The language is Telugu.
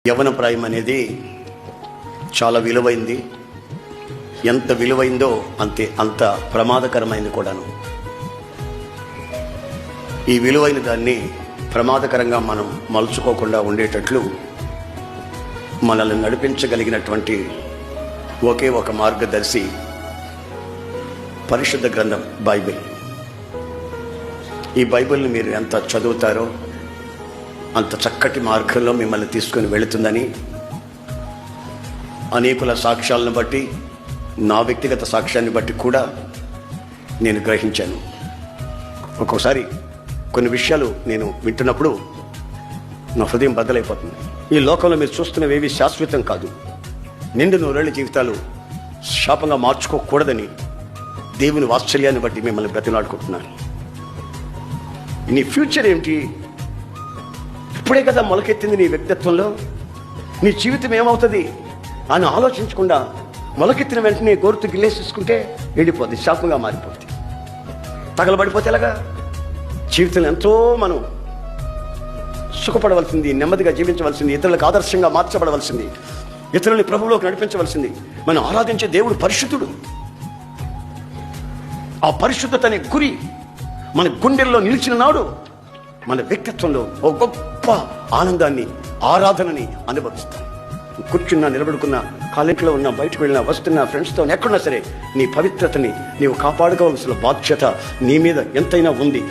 యవ్వన ప్రాయం అనేది చాలా విలువైంది. ఎంత విలువైందో అంత ప్రమాదకరమైంది కూడాను. ఈ విలువైన దాన్ని ప్రమాదకరంగా మనం మలుచుకోకుండా ఉండేటట్లు మనల్ని నడిపించగలిగినటువంటి ఒకే ఒక మార్గదర్శి పరిశుద్ధ గ్రంథం బైబిల్. ఈ బైబిల్ని మీరు ఎంత చదువుతారో అంత చక్కటి మార్గంలో మిమ్మల్ని తీసుకొని వెళుతుందని అనేకుల సాక్ష్యాలను బట్టి, నా వ్యక్తిగత సాక్ష్యాన్ని బట్టి కూడా నేను గ్రహించాను. ఒక్కోసారి కొన్ని విషయాలు నేను వింటున్నప్పుడు నా హృదయం బద్దలైపోతుంది. ఈ లోకంలో మీరు చూస్తున్నవేవి శాశ్వతం కాదు. నిండు నూరేళ్ల జీవితాలు శాపంగా మార్చుకోకూడదని దేవుని వాత్సల్యాన్ని బట్టి మిమ్మల్ని బ్రతిలాడుకుంటున్నాను. నీ ఫ్యూచర్ ఏమిటి? ఇప్పుడే కదా మొలకెత్తింది నీ వ్యక్తిత్వంలో. నీ జీవితం ఏమవుతుంది అని ఆలోచించకుండా మొలకెత్తిన వెంటనే గోరుతు గిల్లేసేసుకుంటే ఎండిపోద్ది, శాపంగా మారిపోద్ది. తగలబడిపోతే ఎలాగా? జీవితంలో ఎంతో మనం సుఖపడవలసింది, నెమ్మదిగా జీవించవలసింది, ఇతరులకు ఆదర్శంగా మార్చబడవలసింది, ఇతరులని ప్రభువులోకి నడిపించవలసింది. మనం ఆరాధించే దేవుడు పరిశుద్ధుడు. ఆ పరిశుద్ధత అనే గురి మన గుండెల్లో నిలిచిన నాడు మన వ్యక్తిత్వంలో ఓ గొప్ప ఆనందాన్ని, ఆరాధనని అనుభవిస్తాం. కూర్చున్నా, నిలబడుకున్నా, కాలేజీలో ఉన్నా, బయటకు వెళ్ళినా, వస్తున్నా, ఫ్రెండ్స్తో ఎక్కడున్నా సరే నీ పవిత్రతని నీవు కాపాడుకోవాల్సిన బాధ్యత నీ మీద ఎంతైనా ఉంది.